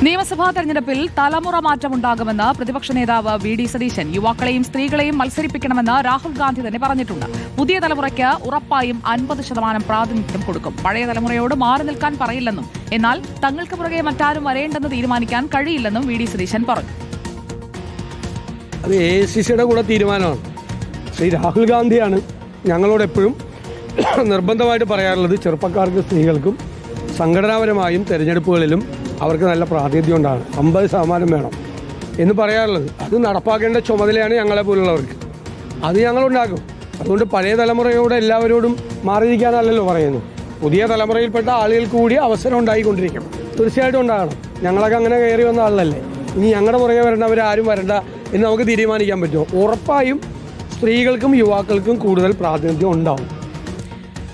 നിയമസഭാ തെരഞ്ഞെടുപ്പിൽ തലമുറ മാറ്റമുണ്ടാകുമെന്ന് പ്രതിപക്ഷ നേതാവ് വി ഡി സതീശൻ. യുവാക്കളെയും സ്ത്രീകളെയും മത്സരിപ്പിക്കണമെന്ന് രാഹുൽ ഗാന്ധി തന്നെ പറഞ്ഞിട്ടുണ്ട്. പുതിയ തലമുറയ്ക്ക് ഉറപ്പായും 50% പ്രാതിനിധ്യം കൊടുക്കും. പഴയ തലമുറയോട് മാറി നിൽക്കാൻ പറയില്ലെന്നും എന്നാൽ തങ്ങൾക്ക് പുറകെ മറ്റാരും വരേണ്ടെന്ന് തീരുമാനിക്കാൻ കഴിയില്ലെന്നും വി ഡി സതീശൻ പറഞ്ഞു. അത് AICCയുടെ കൂടെ തീരുമാനമാണ്. ശ്രീ രാഹുൽ ഗാന്ധിയാണ് ഞങ്ങളോട് എപ്പോഴും നിർബന്ധമായിട്ട് പറയാറുള്ളത്, ചെറുപ്പക്കാർക്കും സ്ത്രീകൾക്കും സംഘടനാപരമായും തെരഞ്ഞെടുപ്പുകളിലും അവർക്ക് നല്ല പ്രാതിനിധ്യം ഉണ്ടാകണം, 50% വേണം എന്ന് പറയാറുള്ളത്. അത് നടപ്പാക്കേണ്ട ചുമതലയാണ് ഞങ്ങളെ പോലുള്ളവർക്ക്. അത് ഞങ്ങളുണ്ടാക്കും. അതുകൊണ്ട് പഴയ തലമുറയോട് എല്ലാവരോടും മാറിയിരിക്കാനല്ലല്ലോ പറയുന്നത്. പുതിയ തലമുറയിൽപ്പെട്ട ആളുകൾക്ക് കൂടി അവസരം ഉണ്ടായിക്കൊണ്ടിരിക്കും. തീർച്ചയായിട്ടും ഉണ്ടാകണം. ഞങ്ങളൊക്കെ അങ്ങനെ കയറി വന്ന ആളല്ലേ. ഇനി ഞങ്ങളുടെ പുറകെ വരേണ്ടവരാരും വരണ്ട എന്ന് നമുക്ക് തീരുമാനിക്കാൻ പറ്റുമോ? ഉറപ്പായും സ്ത്രീകൾക്കും യുവാക്കൾക്കും കൂടുതൽ പ്രാതിനിധ്യം ഉണ്ടാവും.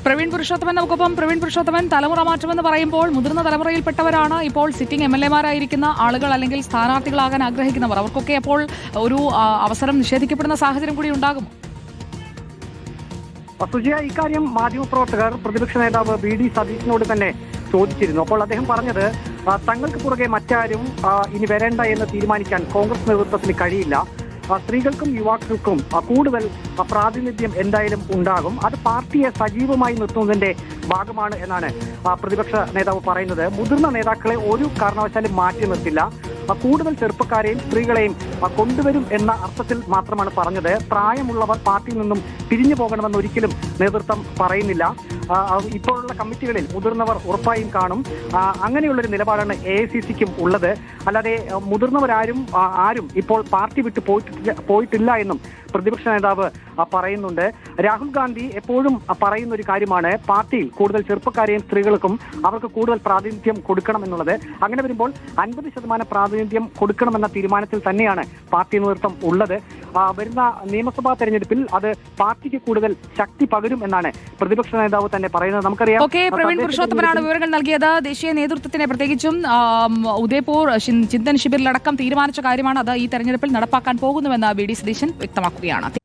പ്രവീൺ പുരുഷോത്തമൻ നമുക്കൊപ്പം. പ്രവീൺ പുരുഷോത്തമൻ, തലമുറ മാറ്റമെന്ന് പറയുമ്പോൾ മുതിർന്ന തലമുറയിൽപ്പെട്ടവരാണ് ഇപ്പോൾ സിറ്റിംഗ് MLA-മാരായിരിക്കുന്ന ആളുകൾ അല്ലെങ്കിൽ സ്ഥാനാർത്ഥികളാകാൻ ആഗ്രഹിക്കുന്നവർ. അവർക്കൊക്കെ അപ്പോൾ ഒരു അവസരം നിഷേധിക്കപ്പെടുന്ന സാഹചര്യം കൂടി ഉണ്ടാകുമോ? സുജയ, ഇക്കാര്യം മാധ്യമപ്രവർത്തകർ പ്രതിപക്ഷ നേതാവ് വി ഡി സതീശനോട് തന്നെ ചോദിച്ചിരുന്നു. അപ്പോൾ അദ്ദേഹം പറഞ്ഞത്, തങ്ങൾക്ക് പുറകെ മറ്റാരും ഇനി വരേണ്ട എന്ന് തീരുമാനിക്കാൻ കോൺഗ്രസ് നേതൃത്വത്തിന് കഴിയില്ല. സ്ത്രീകൾക്കും യുവാക്കൾക്കും കൂടുതൽ പ്രാതിനിധ്യം എന്തായാലും ഉണ്ടാകും. അത് പാർട്ടിയെ സജീവമായി നിർത്തുന്നതിന്റെ ഭാഗമാണ് എന്നാണ് പ്രതിപക്ഷ നേതാവ് പറയുന്നത്. മുതിർന്ന നേതാക്കളെ ഒരു കാരണവശാലും മാറ്റി നിർത്തില്ല. കൂടുതൽ ചെറുപ്പക്കാരെയും സ്ത്രീകളെയും കൊണ്ടുവരും എന്ന അർത്ഥത്തിൽ മാത്രമാണ് പറഞ്ഞത്. പ്രായമുള്ളവർ പാർട്ടിയിൽ നിന്നും പിരിഞ്ഞു പോകണമെന്ന് ഒരിക്കലും നേതൃത്വം പറയുന്നില്ല. ഇപ്പോഴുള്ള കമ്മിറ്റികളിൽ മുതിർന്നവർ ഉറപ്പായും കാണും. അങ്ങനെയുള്ളൊരു നിലപാടാണ് AICCക്കും ഉള്ളത്. അല്ലാതെ മുതിർന്നവരാരും ഇപ്പോൾ പാർട്ടി വിട്ട് പോയിട്ടില്ല എന്നും പ്രതിപക്ഷ നേതാവ് പറയുന്നുണ്ട്. രാഹുൽ ഗാന്ധി എപ്പോഴും പറയുന്ന ഒരു കാര്യമാണ്, പാർട്ടിയിൽ കൂടുതൽ ചെറുപ്പക്കാരെയും സ്ത്രീകൾക്കും അവർക്ക് കൂടുതൽ പ്രാതിനിധ്യം കൊടുക്കണം എന്നുള്ളത്. അങ്ങനെ വരുമ്പോൾ 50% പ്രാതിനിധ്യം കൊടുക്കണമെന്ന തീരുമാനത്തിൽ തന്നെയാണ് പാർട്ടി നേതൃത്വം ഉള്ളത്. വരുന്ന നിയമസഭാ തെരഞ്ഞെടുപ്പിൽ അത് പാർട്ടിക്ക് കൂടുതൽ ശക്തി പകരും എന്നാണ് പ്രതിപക്ഷ നേതാവ് തന്നെ പറയുന്നത്. നമുക്കറിയാം. പ്രവീൺ പുരുഷോത്തമനാണ് വിവരങ്ങൾ നൽകിയത്. ദേശീയ നേതൃത്വത്തിനെ പ്രത്യേകിച്ചും ഉദയ്പൂർ ചിന്തൻ ശിബിറിലടക്കം തീരുമാനിച്ച കാര്യമാണ്. അത് ഈ തെരഞ്ഞെടുപ്പിൽ നടപ്പാക്കാൻ പോകുന്നുവെന്ന് വി ഡി സതീശൻ വ്യക്തമാക്കുകയാണ്.